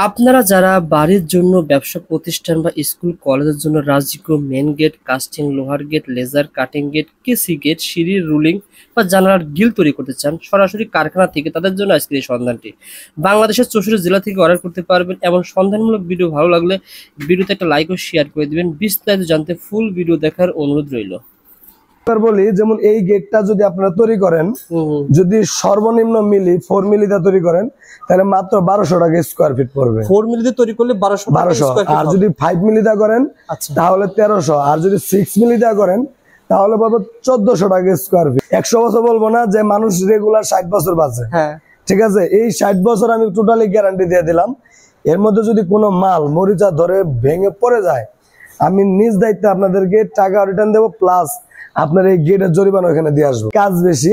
আপনারা যারা বাড়ির জন্য ব্যবসা প্রতিষ্ঠান বা স্কুল কলেজের জন্য রাজকীয় মেন গেট, কাস্টিং লোহার গেট, লেজার কাটিং গেট, কেসি গেট, সিঁড়ির রুলিং বা জানালার গ্রিল তৈরি করতে চান সরাসরি কারখানা থেকে, তাদের জন্য আজকের এই সন্ধানটি। বাংলাদেশের 64 জেলা থেকে অর্ডার করতে পারবেন। এবং সন্ধানমূলক ভিডিও ভালো লাগলে ভিডিওতে একটা লাইক ও শেয়ার করে দিবেন। বিস্তারিত জানতে ফুল ভিডিও দেখার অনুরোধ রইল। বলি যেমন এই গেটটা যদি আপনারা তৈরি করেন, যদি সর্বনিম্ন মিলি 4 মিলিতে তৈরি করেন তাহলে মাত্র 1200 টাকা স্কয়ার ফিট পড়বে। 4 মিলিতে তৈরি করলে 1200 আর যদি 5 মিলিতে করেন তাহলে 1300, আর যদি 6 মিলিতে করেন তাহলে পাবে 1400 টাকা স্কয়ার ফিট। 100 বছর বলবো না, যে মানুষ রেগুলার 60 বছর বাঁচে, ঠিক আছে, এই 60 বছর আমি টোটালি গ্যারান্টি দিয়ে দিলাম। এর মধ্যে যদি কোনো মাল মরিচা ধরে ভেঙে পড়ে যায়, আমি নিজ দায়িত্বে আপনাদেরকে টাকা রিটার্ন দেবো, প্লাস আপনার এই গেটের জরিমানা ওখানে দিয়ে আসবো। কাজ বেশি,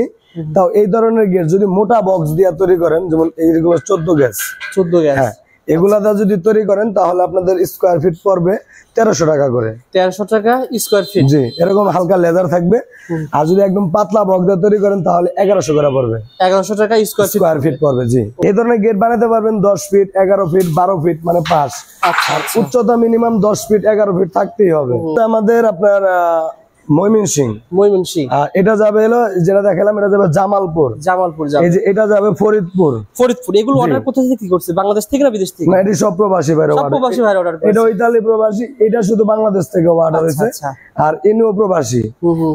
তাও এই ধরনের গেট যদি মোটা বক্স দিয়ে তৈরি করেন, যেমন এইগুলো 14 গ্যাস, হ্যাঁ, এগুলাতে যদি তৈরি করেন তাহলে আপনাদের স্কোয়ার ফিট পড়বে 1300 টাকা করে। 1300 টাকা স্কোয়ার ফিট, জি। এরকম হালকা লেদার থাকবে। আর যদি একদম পাতলা বক্স দিয়ে তৈরি করেন তাহলে 1100 করে পড়বে। 1100 টাকা স্কোয়ার ফিট পড়বে, জি। এই ধরনের গেট বানাতে পারবেন 10 ফিট, 11 ফিট, 12 ফিট, মানে 5। আর উচ্চতা মিনিমাম 10 ফিট, 11 ফিট থাকতেই হবে। আমাদের আপনার ময়মনসিংহ, এটা যাবে হলো যেটা দেখালাম, এটা যাবে জামালপুর, এই যে এটা যাবে ফরিদপুর। এগুলো অর্ডার কোথা থেকে কি করছে, বাংলাদেশ থেকে না বিদেশ থেকে? না, এটা সব প্রবাসী ভাইরা অর্ডার। এটা ইতালি প্রবাসী, এটা শুধু বাংলাদেশ থেকে অর্ডার হয়েছে। আর ইনিও প্রবাসী।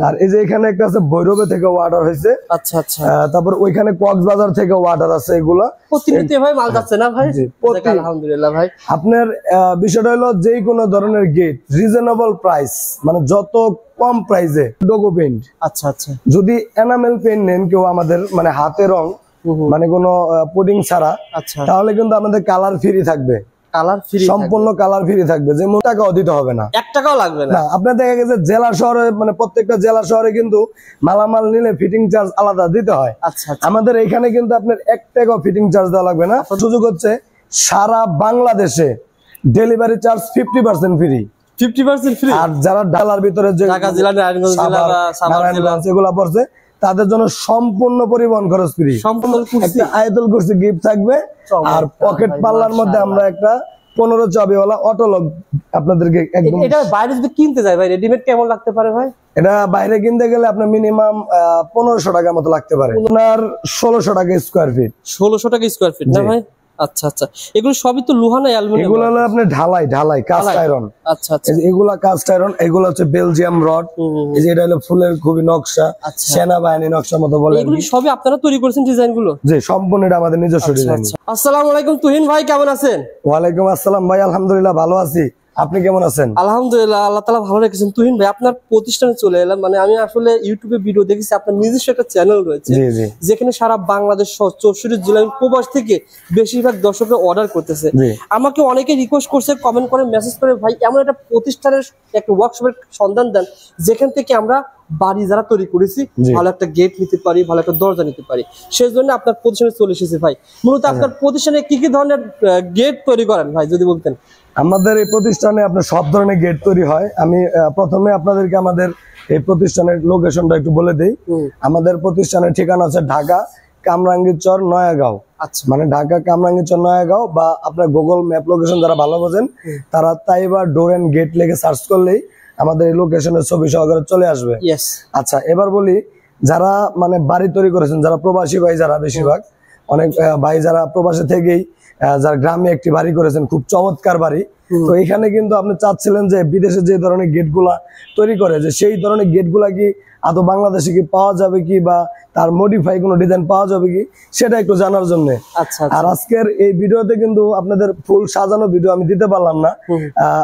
আর এই যে এখানে একটা আছে ভৈরবে থেকে অর্ডার হয়েছে। আচ্ছা আচ্ছা। তারপর ওইখানে কক্সবাজার থেকে অর্ডার আছে। এগুলা প্রতিনিয়ত ভাই মাল যাচ্ছে না ভাই? আলহামদুলিল্লাহ ভাই। আপনার বিষয়টা হলো যে কোনো ধরনের গেট রিজনেবল প্রাইস, মানে যত কম প্রাইসে। ডোগো পেইন্ট, আচ্ছা আচ্ছা। যদি এনামেল পেইন্ট নেন কেউ আমাদের, মানে হাতে রং, মানে কোনো পুডিং ছাড়া, তাহলে কিন্তু আমাদের কালার ফ্রি থাকবে। সম্পূর্ণ কালার ফ্রি থাকবে, যেমন টাকাও দিতে হবে না, 1 টাকাও লাগবে না। আপনার দেখা গেছে জেলা শহরে, মানে প্রত্যেকটা জেলা শহরে কিন্তু মালামাল নিলে ফিটিং চার্জ আলাদা দিতে হয়। আমাদের এখানে কিন্তু আপনার 1 টাকাও ফিটিং চার্জ দেওয়া লাগবে না। সুযোগ হচ্ছে সারা বাংলাদেশে ডেলিভারি চার্জ 50% ফ্রি। 50% ফ্রি। আর যারা ডালার ভিতরে যে এগুলা পড়ছে তাদের জন্য সম্পূর্ণ পরিবহন খরচ ফ্রি। একটা আয়াতুল কুরসি গিফট থাকবে। আর পকেট পাল্লার মধ্যে আমরা একটা 15 চাবিওয়ালা অটোলক আপনাদেরকে একদম। এটা বাইরে যদি কিনতে যায় ভাই, রেডিমেড কেমন লাগতে পারে ভাই? এটা বাইরে কিনতে গেলে আপনার মিনিমাম 1500 টাকার মতো লাগতে পারে। আপনার 1600 টাকা স্কয়ার ফিট। 1600 টাকা স্কয়ার ফিট না ভাই? আচ্ছা আচ্ছা। এগুলো সবই তো লোহা না অ্যালুমিনিয়াম? এগুলো হলো আপনার ঢালাই কাস্ট আয়রন। আচ্ছা আচ্ছা। এগুলা কাস্ট আয়রন, এগুলো হচ্ছে বেলজিয়াম রড। এই যে এটা হলো ফুলের খুবই নকশা, সেনাবাহিনী নকশা মতো বলে। এগুলো সবই আপনারা তৈরি করেছেন ডিজাইন গুলো? জি, সম্পূর্ণ এটা আমাদের নিজস্ব ডিজাইন। আসসালামু আলাইকুম তুহিন ভাই, কেমন আছেন? ওয়ালাইকুম আসসালাম ভাই, আলহামদুলিল্লাহ ভালো আছি। আপনি কেমন আছেন? আলহামদুলিল্লাহ, আল্লাহ তাআলা ভালো রেখেছেন। তুহিন ভাই, আপনার প্রতিষ্ঠানে চলে এলাম। মানে আমি আসলে ইউটিউবে ভিডিও দেখেছি, আপনার নিজস্ব একটা চ্যানেল রয়েছে যেখানে সারা বাংলাদেশ সহ 64 জেলার প্রবাস থেকে বেশিরভাগ দর্শকরা অর্ডার করতেছে। আমাকে অনেকে রিকোয়েস্ট করছে, কমেন্ট করে, মেসেজ করে, ভাই এমন একটা প্রতিষ্ঠানের একটা ওয়ার্কশপের সন্ধান দেন যেখান থেকে আমরা বাড়ি যারা তৈরি করেছি ভালো একটা গেট নিতে পারি, ভালো একটা দরজা নিতে পারি। সেই জন্য আপনার প্রতিষ্ঠানে চলে এসেছি ভাই। মূলত আপনার প্রতিষ্ঠানে কি কি ধরনের গেট তৈরি করেন ভাই, যদি বলতেন? আমাদের এই প্রতিষ্ঠানে আপনার সব ধরনের গেট তৈরি হয়। আমি প্রথমে আপনাদেরকে আমাদের এই প্রতিষ্ঠানের লোকেশনটা একটু বলে দিই। আমাদের প্রতিষ্ঠানের ঠিকানা আছে ঢাকা কামরাঙ্গীরচর নয়াগাঁও। আচ্ছা, মানে ঢাকা কামরাঙ্গীরচর নয়াগাঁও, বা আপনার গুগল ম্যাপ লোকেশন যারা ভালো বোঝেন তারা তাইবা ডোর এন্ড গেট লিখে সার্চ করলেই আমাদের এই লোকেশনের ছবি সহকারে চলে আসবে। আচ্ছা, এবার বলি, যারা মানে বাড়ি তৈরি করেছেন, যারা প্রবাসী ভাই, যারা বেশিরভাগ অনেক ভাই যারা প্রবাসী থেকেই যারা গ্রামে একটি বাড়ি করেছেন, খুব চমৎকার বাড়ি, তো এখানে কিন্তু আপনি চাচ্ছিলেন যে বিদেশে যে ধরনের গেট গুলা তৈরি করে, যে সেই ধরনের গেট গুলা কি আদৌ বাংলাদেশে কি পাওয়া যাবে কি, বা তার মডিফাই কোনো ডিজাইন পাওয়া যাবে কি, সেটা একটু জানার জন্য। আর আজকের এই ভিডিওতে কিন্তু আপনাদের ফুল সাজানো ভিডিও আমি দিতে পারলাম না।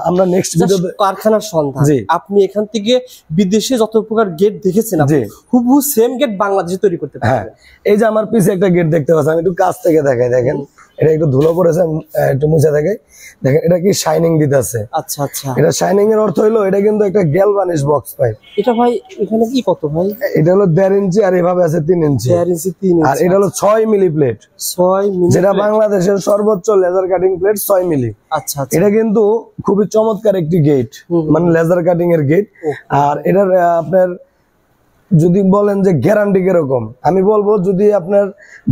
আমরা নেক্সট ভিডিওতে কারখানার সন্ধান, আপনি এখান থেকে বিদেশে যত প্রকার গেট দেখেছেন হুবহু সেম গেট বাংলাদেশে তৈরি করতে পারবেন। হ্যাঁ, এই যে আমার পিছে একটা গেট দেখতে পাচ্ছেন, আমি একটু কাছ থেকে দেখাই, দেখেন এটা একটু ধুলো পড়েছে, একটু মুছে দেখাই, দেখেন এটা কি শাইনিং দিতেছে। আচ্ছা আচ্ছা। এটা শাইনিং এর অর্থ হলো এটা কিন্তু একটা গ্যালভানিশ বক্স পাইপ। এটা ভাই এখানে কি কত ভাই? এটা হলো 1.5 ইঞ্চি, আর এভাবে আছে 3 ইঞ্চি। 1.5 ইঞ্চি 3 ইঞ্চি। আর এটা হলো 6 মিলি প্লেট। 6 মিলি, যেটা বাংলাদেশের সর্বোচ্চ লেজার কাটিং প্লেট 6 মিলি। আচ্ছা আচ্ছা। এটা কিন্তু খুবই চমৎকার একটি গেট, মানে লেজার কাটিং এর গেট। আর এটার আপনার যদি বলেন যে গ্যারান্টি কিরকম, আমি বলবো যদি আপনার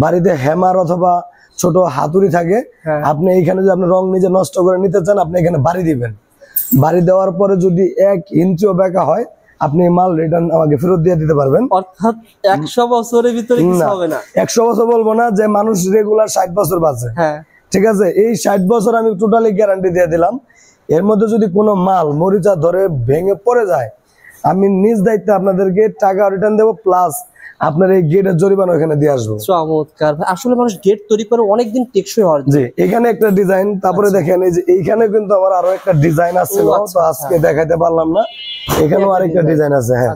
বাড়িতে হ্যামার অথবা ছোট হাতুড়ি থাকে, আপনি এইখানে যদি আপনি রং নিজে নষ্ট করে নিতে চান, আপনি এখানে বাড়ি দিবেন। বাড়ি দেওয়ার পরে যদি 1 ইঞ্চিও বেঁকা হয়, আপনি মাল রিটার্ন আমাকে ফেরত দিয়ে দিতে পারবেন। অর্থাৎ 100 বছরের ভিতরে কিছু হবে না। 100 বছর বলবো না, যে মানুষ রেগুলার 60 বছর বাঁচে, ঠিক আছে, এই 60 বছর আমি টোটালি গ্যারান্টি দিয়ে দিলাম। এর মধ্যে যদি কোনো মাল মরিচা ধরে ভেঙে পড়ে যায়, আমি নিজ দায়িত্বে আপনাদেরকে টাকা রিটার্ন দেবো, প্লাস আপনার এই গেটের জরিমানা ওখানে দিয়ে আসবো। চমৎকার ভাই, আসলে মানুষ গেট তৈরি করে অনেকদিন টেকসই হওয়ার। জি, এখানে একটা ডিজাইন, তারপরে দেখেন এই যে এইখানে কিন্তু আমার আরো একটা ডিজাইন আছে, তো আজকে দেখাইতে পারলাম না। এখানেও আরেকটা ডিজাইন আছে। হ্যাঁ,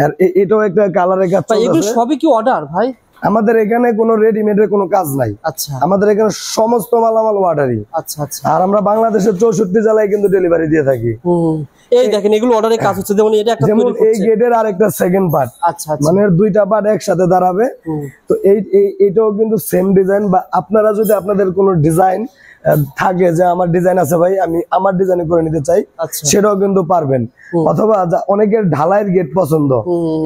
আর এটাও একটা কালারের কাজ চলছে। এগুলো সবই কি অর্ডার ভাই? আমাদের এখানে কোনো রেডিমেডের কোনো কাজ নাই। আচ্ছা, আমাদের এখানে সমস্ত মালামাল অর্ডারই। আচ্ছা আচ্ছা। আর আমরা বাংলাদেশের 64 জেলায় কিন্তু ডেলিভারি দিয়ে থাকি। এই দেখেন এগুলো অর্ডারের কাজ হচ্ছে, যেমন এটা একটা, যেমন এই গেটের আরেকটা সেকেন্ড পার্ট। আচ্ছা আচ্ছা, মানে 2টা পার্ট একসাথে দাঁড়াবে। তো এইটাও কিন্তু সেম ডিজাইন। বা আপনারা যদি আপনাদের কোনো ডিজাইন থাকে যে আমার ডিজাইন আছে ভাই, আমি আমার ডিজাইন করে নিতে চাই, সেটাও কিন্তু পারবেন। অথবা অনেকের ঢালাইয়ের গেট পছন্দ,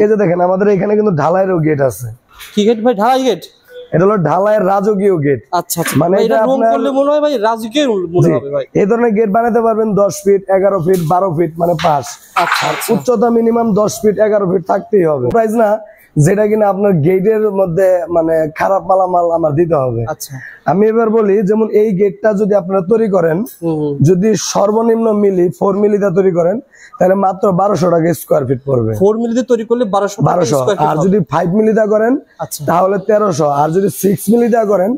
এই যে দেখেন আমাদের এখানে কিন্তু ঢালাইয়েরও গেট আছে। কি গেট ভাই? ঢালাই গেট? এটা হলো ঢালাইয়ের রাজকীয় গেট। আচ্ছা আচ্ছা, মানে এটা রুম করলে মনে হয় ভাই রাজকীয় মনে হবে ভাই। এই ধরনের গেট বানাতে পারবেন 10 ফিট, 11 ফিট, 12 ফিট, মানে 5। আচ্ছা, উচ্চতা মিনিমাম 10 ফিট, 11 ফিট থাকতেই হবে। প্রাইস না যেটা কিনা আপনার গেটের মধ্যে মানে খারাপ মালামাল আমার দিতে হবে। আচ্ছা, আমি এবার বলি, যেমন এই গেটটা যদি আপনারা তৈরি করেন, যদি সর্বনিম্ন মিলি 4 মিলিতে তৈরি করেন, তাহলে মাত্র 1200 টাকা স্কোয়ার ফিট পড়বে। 4 মিলিতে তৈরি করলে 1200। আর যদি 5 মিলিতে করেন তাহলে 1300। আর যদি 6 মিলিতে করেন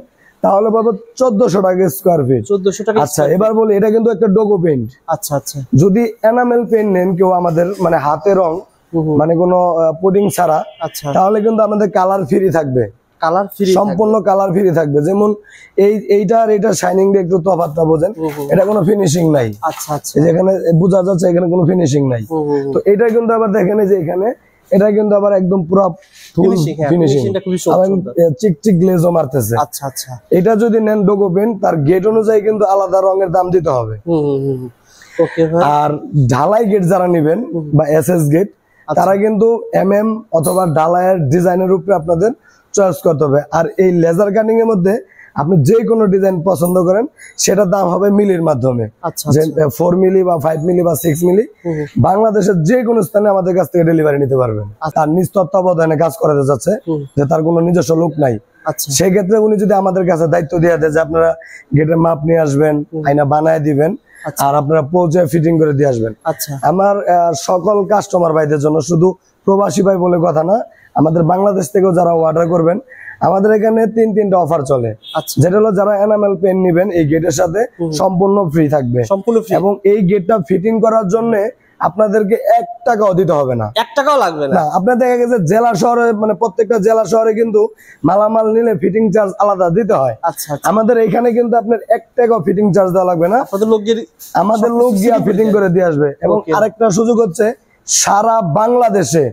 তাহলে পাবো 1400 টাকা স্কোয়ার ফিট। 1400 টাকা। আচ্ছা, এবার বলি, এটা কিন্তু একটা ডোগো পেইন্ট। আচ্ছা আচ্ছা। যদি এনামেল পেইন্ট নেন কেউ আমাদের, মানে হাতে রং, মানে কোনো পুডিং ছাড়া, তাহলে কিন্তু আমাদের কালার ফ্রি থাকবে। কালার ফ্রি, সম্পূর্ণ কালার ফ্রি থাকবে। যেমন এইটার এটা শাইনিং দিয়ে একটু তফাৎটা বোঝেন, এটা কোনো ফিনিশিং নাই। আচ্ছা আচ্ছা, যেখানে বোঝা যাচ্ছে এখানে কোনো ফিনিশিং নাই। তো এটা কিন্তু আবার দেখেন যে এখানে এটা কিন্তু আবার একদম পুরো ফুল ফিনিশিং, চিকচিক গ্লেজও মারতেছে। আচ্ছা আচ্ছা। এটা যদি নেন ডোগো পেইন্ট, তার গেট অনুযায়ী কিন্তু আলাদা রঙের দাম দিতে হবে। ওকে ভাই। আর ঢালাই গেট যারা নেবেন বা এসএস গেট, তারা কিন্তু এমএম অথবা ঢালাইয়ের ডিজাইনের উপরে আপনাদের চয়েস করতে হবে। আর এই লেজার কাটিং এর মধ্যে আপনি যে কোনো ডিজাইন পছন্দ করেন, সেটার দাম হবে মিলির মাধ্যমে। যে 4 মিলি বা 5 মিলি বা 6 মিলি বাংলাদেশের যে কোনো স্থানে আমাদের কাছ থেকে ডেলিভারি নিতে পারবেন। তার নিজ তত্ত্বাবধানে কাজ করাতে যাচ্ছে, যে তার কোনো নিজস্ব লোক নাই। সেক্ষেত্রে উনি যদি আমাদের কাছে দায়িত্ব দিয়ে দেয় যে আপনারা গেটের মাপ নিয়ে আসবেন, আয়না বানায় দিবেন, আর আপনারা পৌঁছে ফিটিং করে দিয়ে আসবেন। আমার সকল কাস্টমার ভাইদের জন্য, শুধু প্রবাসী ভাই বলে কথা না, আমাদের বাংলাদেশ থেকেও যারা অর্ডার করবেন, আমাদের এখানে 3টা অফার চলে। যেটা হলো, যারা এনামেল পেন নেবেন এই গেটের সাথে সম্পূর্ণ ফ্রি থাকবে, এবং এই গেটটা ফিটিং করার জন্য আপনাদেরকে 1 টাকাও দিতে হবে না। 1 টাকাও লাগবে না। আপনার দেখা গেছে জেলা শহরে, মানে প্রত্যেকটা জেলা শহরে কিন্তু মালামাল নিলে ফিটিং চার্জ আলাদা দিতে হয়। আমাদের এখানে কিন্তু আপনার 1 টাকাও ফিটিং চার্জ দেওয়া লাগবে না। আমাদের লোক গিয়ে ফিটিং করে দিয়ে আসবে। এবং আরেকটা সুযোগ হচ্ছে, সারা বাংলাদেশে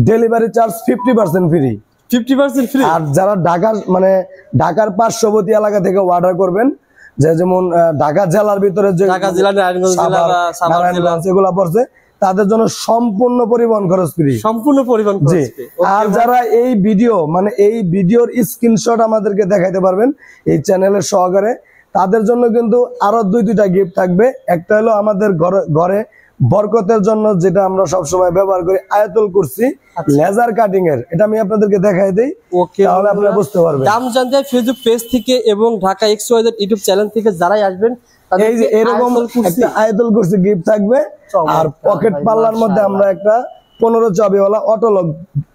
ডেলিভারি চার্জ 50% ফ্রি। 50% ফ্রি। আর যারা ঢাকার পার্শ্ববর্তী এলাকা থেকে অর্ডার করবেন, যেমন ঢাকা জেলার ভিতরে যে যেগুলা পড়ছে, তাদের জন্য সম্পূর্ণ পরিবহন খরচ ফ্রি। সম্পূর্ণ পরিবহন খরচ ফ্রি। আর যারা এই ভিডিও, মানে এই ভিডিওর স্ক্রিনশট আমাদেরকে দেখাইতে পারবেন এই চ্যানেলের সহকারে, তাদের জন্য কিন্তু আরো 2টা গিফট থাকবে। একটা হলো আমাদের ঘরে বরকতের জন্য, যেটা আমরা সবসময় ব্যবহার করি, আয়াতুল কুরসি লেজার কাটিং এর। এটা আমি আপনাদেরকে দেখাই দেই, তাহলে আপনারা বুঝতে পারবেন। দাম জানতে ফেসবুক পেজ থেকে এবং ঢাকা XYZ ইউটিউব চ্যানেল থেকে যারাই আসবেন, এই যে এরকম একটা আয়াতুল কুরসি গিফট থাকবে। আর পকেট পাল্লার মধ্যে আমরা একটা 15 চাবিওয়ালা অটোলক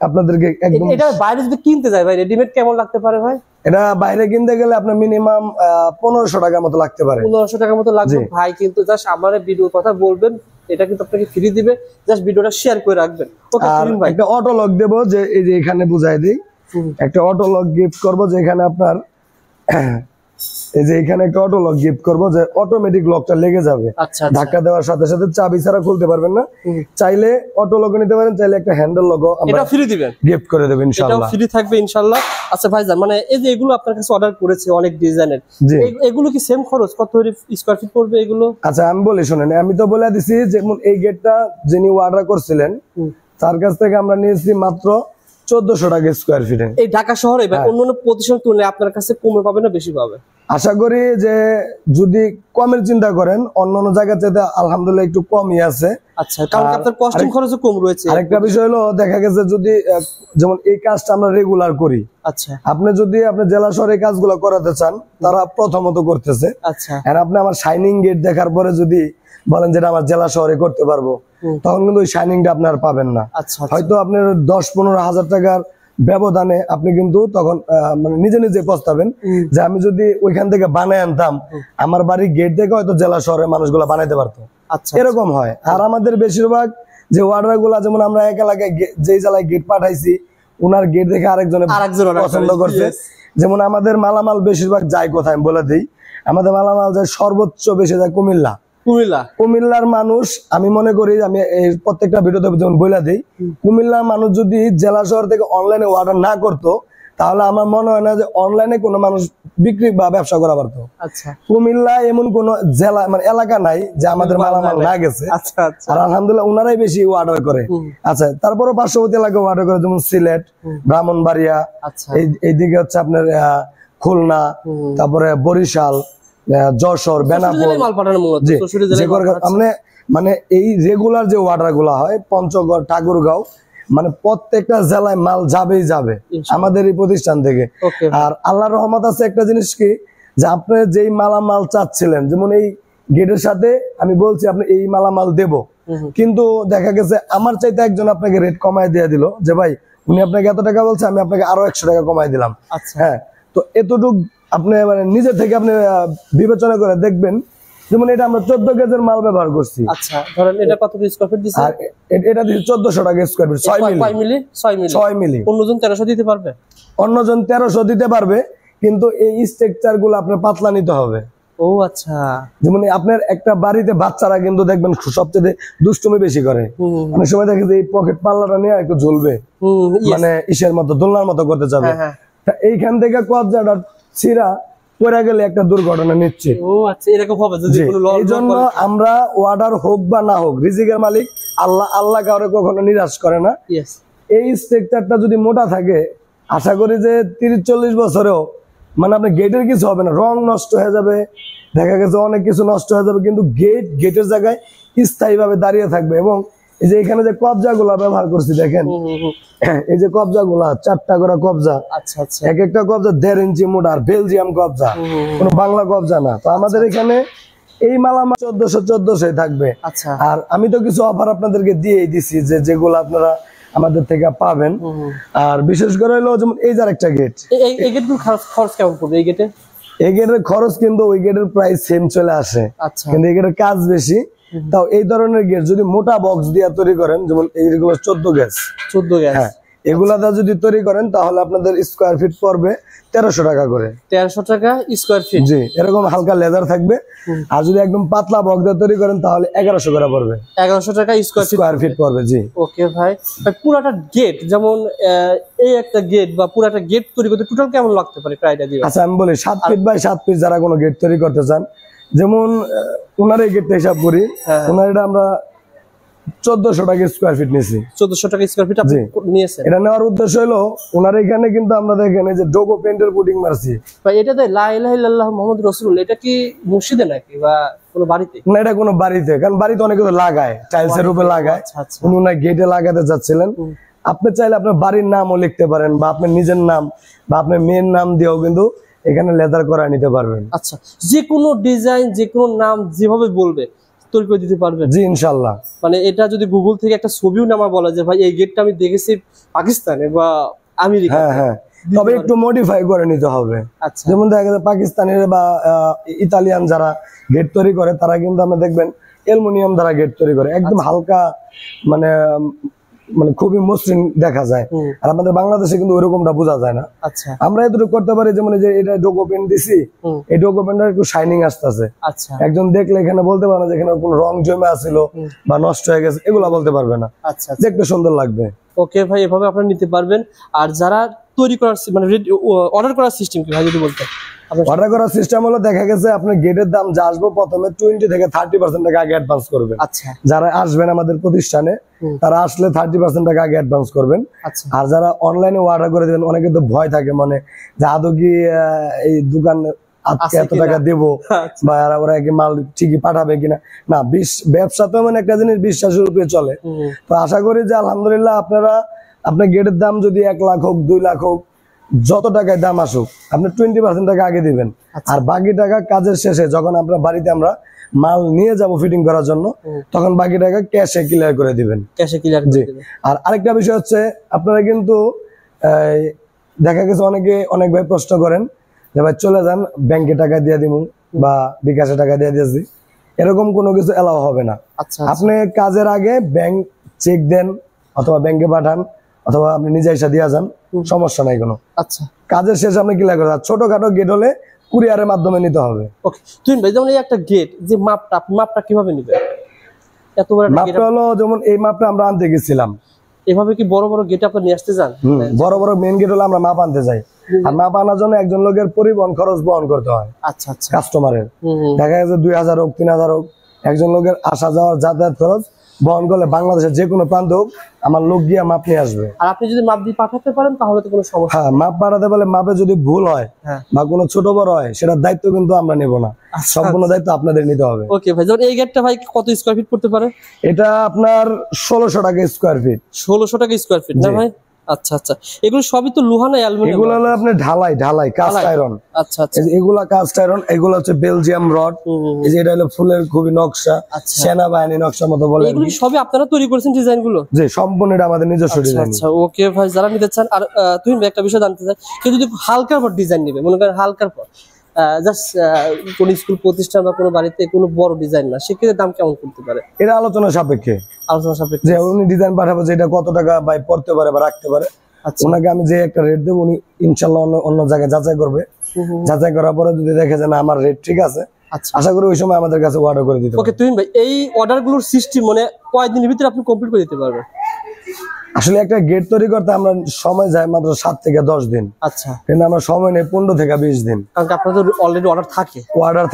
আপনাদেরকে একদম। এটা বাইরে যদি কিনতে যায় ভাই, রেডিমেড কেমন লাগতে পারে ভাই? এটা বাইরে কিনতে গেলে আপনার মিনিমাম 1500 টাকার মতো লাগতে পারে। 1500 টাকার মতো লাগবে ভাই। কিন্তু জাস্ট আমার ভিডিওর কথা বলবেন, এটা কিন্তু আপনাকে ফ্রি দিবে, জাস্ট ভিডিওটা শেয়ার করে রাখবেন। ওকে ভাই, একটা অটো লক দেব, যে এই যে এখানে বুঝাই দেই, একটা অটো লক গিফট করব, যেখানে আপনার এই যে এখানে একটা অটো লক গিফট করব, যে অটোমেটিক লকটা লেগে যাবে। ধাক্কা দেওয়ার সাথে সাথে চাবি ছাড়া খুলতে পারবেন না। চাইলে অটো লক নিতে পারেন, চাইলে একটা হ্যান্ডেল লক আমরা ফ্রি দিবেন, গিফট করে দেব ইনশাআল্লাহ। এটাও ফ্রি থাকবে ইনশাআল্লাহ। আচ্ছা ভাইজান, মানে এই যে এগুলো আপনার কাছে অর্ডার করেছে অনেক ডিজাইনের, এগুলো কি সেম খরচ? কত স্কয়ার ফিট পড়বে এগুলো? আচ্ছা আমি বলি, শুনেন, আমি তো বলে দিছি, যেমন এই গেটটা যিনি অর্ডার করছিলেন, তার কাছ থেকে আমরা নিয়েছি মাত্র 1400 টাকা স্কয়ার ফিটে। এই ঢাকা শহরে বা অন্যান্য প্রতিষ্ঠান তুলনায় আপনার কাছে কমে পাবে না বেশি পাবে? আশা করি যে যদি কমের চিন্তা করেন অন্যান্য জায়গা থেকে আলহামদুলিল্লাহ একটু কমই আছে। আচ্ছা, কারণ আপনার কস্টিং খরচও কম রয়েছে। আরেকটা বিষয় হলো দেখা গেছে যদি যেমন এই কাজটা আমরা রেগুলার করি, আচ্ছা, আপনি যদি আপনি জেলা শহরে কাজগুলো করাতে চান তারা প্রথমত করতেছে। আচ্ছা, আর আপনি আমার শাইনিং গেট দেখার পরে যদি বলেন যেটা আমার জেলা শহরে করতে পারবো, তখন কিন্তু ওই শাইনিংটা আপনি আর পাবেন না। আচ্ছা, হয়তো আপনার 10-15 হাজার টাকার ব্যবধানে আপনি কিন্তু তখন মানে নিজে নিজে পস্তাবেন যে আমি যদি ওইখান থেকে বানায় আনতাম আমার বাড়ির গেট থেকে হয়তো জেলা শহরের মানুষগুলো বানাইতে পারতো। আচ্ছা, এরকম হয়। আর আমাদের বেশিরভাগ যে ওয়ার্ডার গুলা, যেমন আমরা এক এলাকায় যেই জেলায় গেট পাঠাইছি ওনার গেট দেখে আরেকজনে পছন্দ করছে। যেমন আমাদের মালামাল বেশিরভাগ যায় কোথায় আমি বলে দিই, আমাদের মালামাল যায় সর্বোচ্চ বেশি যায় কুমিল্লা। কুমিল্লার মানুষ আমি মনে করি, আমি প্রত্যেকটা ভিডিওতে যেমন বলে দিই, কুমিল্লার মানুষ যদি জেলা শহর থেকে অনলাইনে অর্ডার না করতো তাহলে আমার মনে হয় না যে অনলাইনে কোনো মানুষ বিক্রি বা ব্যবসা করা পারতো। আচ্ছা, কুমিল্লা এমন কোন জেলা মানে এলাকা নাই যে আমাদের মালামাল না গেছে। আচ্ছা, আর আলহামদুলিল্লাহ ওনারাই বেশি অর্ডার করে। আচ্ছা, তারপরে পার্শ্ববর্তী এলাকা অর্ডার করে, যেমন সিলেট, ব্রাহ্মণবাড়িয়া, এইদিকে হচ্ছে আপনার খুলনা, তারপরে বরিশাল, যশোর, বেনাপোল, মানে এই রেগুলার যে অর্ডার গুলা হয় পঞ্চগড়, ঠাকুরগাঁও, মানে প্রত্যেকটা জেলায় মাল যাবেই যাবে আমাদের এই প্রতিষ্ঠান থেকে। আর আল্লাহর রহমত আছে একটা জিনিস কি, যে আপনি যেই মালামাল চাচ্ছিলেন, যেমন এই গেটের সাথে আমি বলছি আপনি এই মালামাল দেব, কিন্তু দেখা গেছে আমার চাইতে একজন আপনাকে রেট কমায় দিয়ে দিল যে ভাই উনি আপনাকে এত টাকা বলছে, আমি আপনাকে আরো 100 টাকা কমায় দিলাম। হ্যাঁ, তো এতটুক আপনি মানে নিজে থেকে আপনি বিবেচনা করে দেখবেন। যেমন এটা আমরা 14 গেজের মাল ব্যবহার করছি। আচ্ছা, ধরেন এটা কত স্কয়ার ফিট দিছে? আর এটা দিছে 1400 টাকা স্কয়ার ফিট, 6 মিলি। অন্যজন 1300 দিতে পারবে? অন্যজন 1300 দিতে পারবে, কিন্তু এই স্ট্রাকচার গুলো আপনার পাতলা নিতে হবে। ও আচ্ছা, যেমন আপনার একটা বাড়িতে বাচ্চারা কিন্তু দেখবেন সবচেয়ে দুষ্টুমি বেশি করে, অনেক সময় দেখে যে এই পকেট পাল্লাটা নিয়ে একটু ঝুলবে, মানে ইসের মতো দোলনার মতো করতে যাবে, এইখান থেকে কবজাটা ছিঁড়া পড়ে গেলে একটা দুর্ঘটনা নিশ্চিত। ও আচ্ছা, এরকম হবে যদি কোনো লস। এই জন্য আমরা অর্ডার হোক বা না হোক, রিজিকের মালিক আল্লাহ, আল্লাহ কাউকে কখনো নিরাশ করে না। এই স্ট্রাকচারটা যদি মোটা থাকে, আশা করি যে 30-40 বছরেও মানে আপনার গেটের কিছু হবে না, রং নষ্ট হয়ে যাবে, দেখা গেছে অনেক কিছু নষ্ট হয়ে যাবে, কিন্তু গেটের জায়গায় স্থায়ী ভাবে দাঁড়িয়ে থাকবে। এবং এই যে এখানে যে কবজা গুলা ব্যবহার করছি দেখেন, এই যে কবজা গুলা 4টা করে কবজা, এক একটা কবজা 1.5 ইঞ্চি মোটা, আর বেলজিয়াম কবজা, কোনো বাংলা কবজা না। তো আমাদের এখানে এই মালামাল 1400 থাকবে। আর আমি তো কিছু অফার আপনাদেরকে দিয়েই দিছি যে যেগুলো আপনারা আমাদের থেকে পাবেন। আর বিশেষ করে হলো যেমন এই যার একটা গেট, এই গেটগুলো খরচ কেমন পড়বে? এই গেটের খরচ কিন্তু ওই গেটের প্রাইস সেম চলে আসে, কিন্তু এই গেটের কাজ বেশি। তাও এই ধরনের গেট যদি মোটা বক্স দিয়ে তৈরি করেন, যেমন এইগুলো 14 গ্যাস, হ্যাঁ, এগুলাতে যদি তৈরি করেন তাহলে আপনাদের স্কয়ার ফিট পড়বে 1300 টাকা করে। 1300 টাকা স্কয়ার ফিট? জি, এরকম হালকা লেদার থাকবে। আর যদি একদম পাতলা বক্স দিয়ে তৈরি করেন তাহলে 1100 করে পড়বে। 1100 টাকা স্কয়ার ফিট পড়বে। জি, ওকে ভাই। পুরাটা গেট, যেমন এই একটা গেট বা পুরাটা গেট তৈরি করতে টোটাল কেমন লাগতে পারে প্রাইসটা দিবেন? আচ্ছা, আমি বলি 7 ফিট বাই 7 ফিট যারা কোনো গেট তৈরি করতে চান, যেমন ওনার এই গেটটা হিসাব করি, ওনার এটা আমরা 1400 টাকা স্কয়ার ফিট নিয়েছি। 1400 টাকা স্কয়ার ফিট আপনি নিয়েছেন? এটা নেওয়ার উদ্দেশ্য হলো ওনার এখানে কিন্তু আমরা দেখেন এই যে ডোগো পেইন্টের পুটিং মারছি। ভাই এটাতে লা ইলাহা ইল্লাল্লাহ মুহাম্মদুর রাসূলুল্লাহ, এটা কি মসজিদে নাকি বা কোনো বাড়িতে? না, এটা কোনো বাড়িতে, কারণ বাড়িতে অনেকে তো লাগায়, টাইলসের উপরে লাগায়, উনি ওনার গেটে লাগাতে যাচ্ছিলেন। আপনি চাইলে আপনার বাড়ির নামও লিখতে পারেন, বা আপনার নিজের নাম বা আপনার মেয়ের নাম দিয়েও কিন্তু এখানে লেদার করা নিতে পারবেন। আচ্ছা, যে কোনো ডিজাইন, যে কোনো নাম যেভাবে বলবে তৈরি করে দিতে পারবেন? জি, ইনশাআল্লাহ। মানে এটা যদি গুগল থেকে একটা ছবিও নামা বলা যে ভাই এই গেটটা আমি দেখেছি পাকিস্তানে বা আমেরিকা, হ্যাঁ, তবে একটু মডিফাই করে নিতে হবে। যেমন দেখা গেছে পাকিস্তানের বা ইতালিয়ান যারা গেট তৈরি করে তারা কিন্তু আমরা দেখবেন অ্যালুমিনিয়াম দ্বারা গেট তৈরি করে, একদম হালকা, মানে খুবই মসৃণ দেখা যায়। আর আমাদের বাংলাদেশে কিন্তু ওইরকমটা বোঝা যায় না। আমরা এতটুকু করতে পারি, যেমন যে এটা ডোগো পেন্ট দিছি, এই ডোগো পেন্টটা একটু শাইনিং আসতেছে, একজন দেখলে এখানে বলতে পারে না যে এখানে কোনো রং জমে আসছিল বা নষ্ট হয়ে গেছে, এগুলা বলতে পারবে না, দেখতে সুন্দর লাগবে। ওকে ভাই, এভাবে আপনারা নিতে পারবেন। আর যারা তৈরি করার মানে অর্ডার করার সিস্টেম কি ভাই যদি বলতেন? অর্ডার করার সিস্টেম হলো, দেখা গেছে আপনার গেটের দাম যা আসবে প্রথমে 20 থেকে 30% টাকা আগে অ্যাডভান্স করবেন। আচ্ছা, যারা আসবেন আমাদের প্রতিষ্ঠানে তারা আসলে 30% টাকা আগে অ্যাডভান্স করবেন। আচ্ছা, আর যারা অনলাইনে অর্ডার করে দেবেন, অনেকে তো ভয় থাকে মনে যে আদৌ কি এই দোকান আজকে এত টাকা দেবো বা ওরা কি মাল ঠিকই পাঠাবে কিনা। না, ব্যবসা তো মানে একটা জিনিস বিশ্বাসের উপরে চলে। তো আশা করি যে আলহামদুলিল্লাহ আপনার গেটের দাম যদি 1 লাখ হোক 2 লাখ হোক, যত টাকায় দাম আসুক আপনি 20% টাকা আগে দিবেন। আর বাকি টাকা কাজের শেষে যখন আপনার বাড়িতে আমরা মাল নিয়ে যাব ফিটিং করার জন্য, তখন বাকি টাকা ক্যাশে ক্লিয়ার করে দিবেন। ক্যাশে ক্লিয়ার করে দিবেন। আর আরেকটা বিষয় হচ্ছে, আপনারা কিন্তু দেখা গেছে অনেক ভাই প্রশ্ন করেন যে ভাই চলে যান ব্যাংকে টাকা দিয়ে দিমু বা বিকাশে টাকা দিয়ে দিয়েছি, এরকম কোনো কিছু এলাও হবে না। আপনি কাজের আগে ব্যাংক চেক দেন অথবা ব্যাংকে পাঠান অথবা আপনি নিজে এসে দিয়ে যান, সমস্যা নাই কোনো। আচ্ছা, কাজের শেষে আপনি ক্লিয়ার করে, ছোটখাটো গেট হলে কুরিয়ারের মাধ্যমে নিতে হবে। ওকে, তুই ভাই যেমন এই একটা গেট যে মাপটা কিভাবে নেবেন? এত বড় মাপটা হলো, যেমন এই মাপটা আমরা আনতে গেছিলাম, এভাবে কি বড় বড় গেট আপনি নিয়ে আসতে যান? বড় বড় মেইন গেট হলে আমরা মাপ আনতে যাই, আর মাপ আনার জন্য একজন লোকের পরিবহন খরচ বহন করতে হয়। আচ্ছা, আচ্ছা, কাস্টমারের দেখা গেছে 2000 হোক 3000 হোক, একজন লোকের আসা যাওয়ার যাতায়াত খরচ বহন করলে বাংলাদেশের যে কোনো প্রান্ত হোক আমার লোক গিয়ে মাপ নিয়ে আসবে। আর আপনি যদি মাপ দিয়ে পাঠাতে পারেন তাহলে তো কোনো সমস্যা। হ্যাঁ, মাপ পাঠাতে পারলে, মাপে যদি ভুল হয় বা কোনো ছোট বড় হয়, সেটার দায়িত্ব কিন্তু আমরা নেব না, সম্পূর্ণ দায়িত্ব আপনাদের নিতে হবে। ওকে ভাই, যেমন এই গেটটা ভাই কত স্কয়ার ফিট পড়তে পারে? এটা আপনার 1600 টাকা স্কয়ার ফিট। 1600 টাকা স্কয়ার ফিট না ভাই? আচ্ছা, আচ্ছা, এগুলো সবই তো লোহা না অ্যালুমিনিয়াম? এগুলো হলো আপনি ঢালাই কাস্ট আয়রন। আচ্ছা, আচ্ছা, এগুলা কাস্ট আয়রন, এগুলো হচ্ছে বেলজিয়াম রড। এই যে এটা হলো ফুলের খুবই নকশা, সেনাবাহিনী নকশা মতো বলে। এগুলো সবই আপনারা তৈরি করেছেন ডিজাইন গুলো? জি, সম্পূর্ণ এটা আমাদের নিজস্ব ডিজাইন। আচ্ছা, ওকে ভাই, যারা নিতে চান। আর তুমি একটা বিষয় জানতে চাই, কেউ যদি হালকার পর ডিজাইন নেবে, মনে করেন হালকার পর জাস্ট কোন স্কুল প্রতিষ্ঠান বা কোনো বাড়িতে কোনো বড় ডিজাইন না, সেক্ষেত্রে দাম কেমন করতে পারে? এটা আলোচনা সাপেক্ষে যে উনি ডিজাইন পাঠাবো যে এটা কত টাকা ভাই পড়তে পারে বা রাখতে পারে, ওনাকে আমি যে একটা রেট দেবো, উনি ইনশাল্লাহ অন্য জায়গায় যাচাই করবে। যাচাই করার পরে যদি দেখে যে না আমার রেট ঠিক আছে, আশা করি ওই সময় আমাদের কাছে অর্ডার করে দিতে হবে। ওকে, তুমি ভাই এই অর্ডার গুলোর সিস্টেম মানে কয়েকদিনের ভিতরে আপনি কমপ্লিট করে দিতে পারবেন? আসলে একটা গেট তৈরি করতে আমরা সময় যায় মাত্র 7 থেকে 10 দিন। আচ্ছা, কিন্তু আমার সময় নেই 15 থেকে 20 দিন, কারণ আপনাদের অলরেডি অর্ডার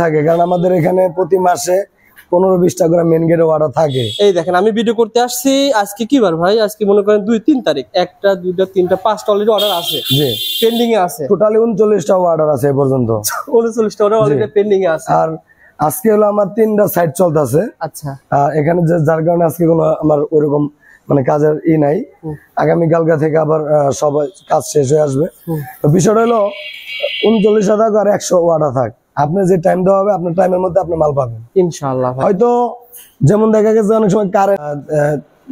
থাকে। কারণ আমাদের এখানে প্রতি মাসে 15-20টা করে মেন গেটে অর্ডার থাকে। এই দেখেন, আমি ভিডিও করতে আসছি আজকে কি বার ভাই? আজকে মনে করেন 2-3 তারিখ, 1টা 2টা 3টা 5টা অলরেডি অর্ডার আছে। জি, পেন্ডিং এ আছে। টোটালি 39টা অর্ডার আছে এই পর্যন্ত। 39টা অর্ডার অলরেডি পেন্ডিং এ আছে। আর আজকে হলো আমার 3টা সাইট চলতেছে। আচ্ছা, এখানে যার কারণে আজকে কোনো আমার ওইরকম মানে কাজের নাই। আগামী কালকা থেকে আবার সবাই কাজ শেষ হয়ে আসবে। তো বিষয়টা হলো 39 থাক আর 100 অর্ডার থাক, আপনি যে টাইম দেওয়া হবে আপনার টাইমের মধ্যে আপনি মাল পাবেন ইনশাআল্লাহ। হয়তো যেমন দেখা গেছে অনেক সময় কারেন্ট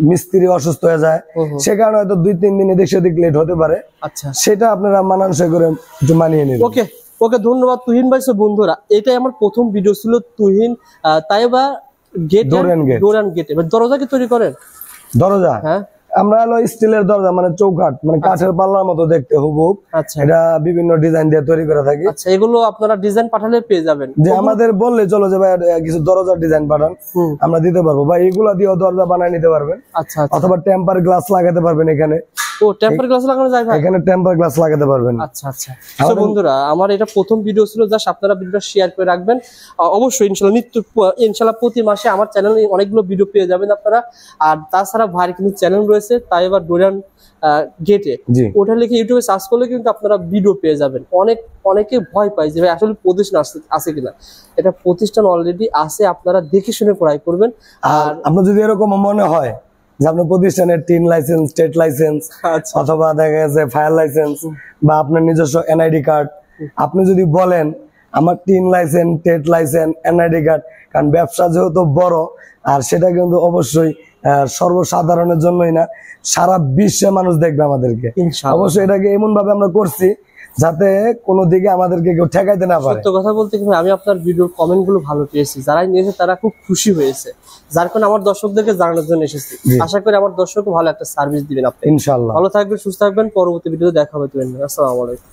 মিস্ত্রি অসুস্থ হয়ে যায়, সে কারণে হয়তো 2-3 দিন এদিক সেদিক লেট হতে পারে। আচ্ছা, সেটা আপনারা মানানসই করে একটু মানিয়ে নেবেন। ওকে, ধন্যবাদ তুহিন ভাই। বন্ধুরা, এটাই আমার প্রথম ভিডিও ছিল তুহিন তাইবা গেট, ডোরান গেটে দরজা কি তৈরি করেন? দরজা আমরা হলো স্টিলের দরজা, মানে চৌকাঠ, মানে কাঠের পাল্লার মতো দেখতে হুবহুব। এটা বিভিন্ন ডিজাইন দিয়ে তৈরি করে থাকি। আচ্ছা, এগুলো আপনারা ডিজাইন পাঠালে পেয়ে যাবেন। যে আমাদের বললে চলো যে ভাই কিছু দরজার ডিজাইন পাঠান, আমরা দিতে পারবো, বা এগুলা দিয়েও দরজা বানায় নিতে পারবেন। আচ্ছা, অথবা টেম্পার গ্লাস লাগাতে পারবেন এখানে। ও, টেম্পার গ্লাস লাগানো যায় ভাই? এখানে টেম্পার গ্লাস লাগাতে পারবেন। আচ্ছা, আচ্ছা। তো বন্ধুরা, আমার এটা প্রথম ভিডিও ছিল, জাস্ট আপনারা ভিডিওটা শেয়ার করে রাখবেন। অবশ্যই ইনশাআল্লাহ প্রতি মাসে আমার চ্যানেলে অনেকগুলো ভিডিও পেয়ে যাবেন আপনারা। আর তাছাড়া ভাইয়ের কিন্তু চ্যানেল রয়েছে, তাই এবার ডোরান গেটে, ওটা লিখে ইউটিউবে সার্চ করলে কিন্তু আপনারা ভিডিও পেয়ে যাবেন। অনেকে ভয় পায় যে ভাই আসলে প্রতিষ্ঠান আছে কিনা। এটা প্রতিষ্ঠান অলরেডি আছে, আপনারা দেখে শুনে ক্রয় করবেন। আর আপনার যদি এরকম মনে হয় যে আপনার প্রতিষ্ঠানের টিন লাইসেন্স, স্টেট লাইসেন্স, অথবা দেখা গেছে ফায়ার লাইসেন্স বা আপনার নিজস্ব এনআইডি কার্ড, আপনি যদি বলেন আমার tin licence, state licence, NID card, কারণ ব্যবসা যেহেতু বড়, আর সেটা কিন্তু অবশ্যই সর্বসাধারণের জন্যই না, সারা বিশ্বে মানুষ দেখবে আমাদেরকে। অবশ্যই এটাকে এমন ভাবে আমরা করছি যাতে কোনো দিকে আমাদেরকে কেউ ঠেকাইতে না পারে। সত্য কথা বলতে কি, আমি আপনার ভিডিওর কমেন্ট গুলো ভালো পেয়েছি, যারাই নিয়েছে তারা খুব খুশি হয়েছে, যার কারণে আমার দর্শকদেরকে জানানোর জন্য এসেছি। আশা করি আমার দর্শককে ভালো একটা সার্ভিস দিবেন আপনি। ইনশাআল্লাহ। ভালো থাকবেন, সুস্থ থাকবেন। পরবর্তী ভিডিও দেখা হবে। আসসালামু আলাইকুম।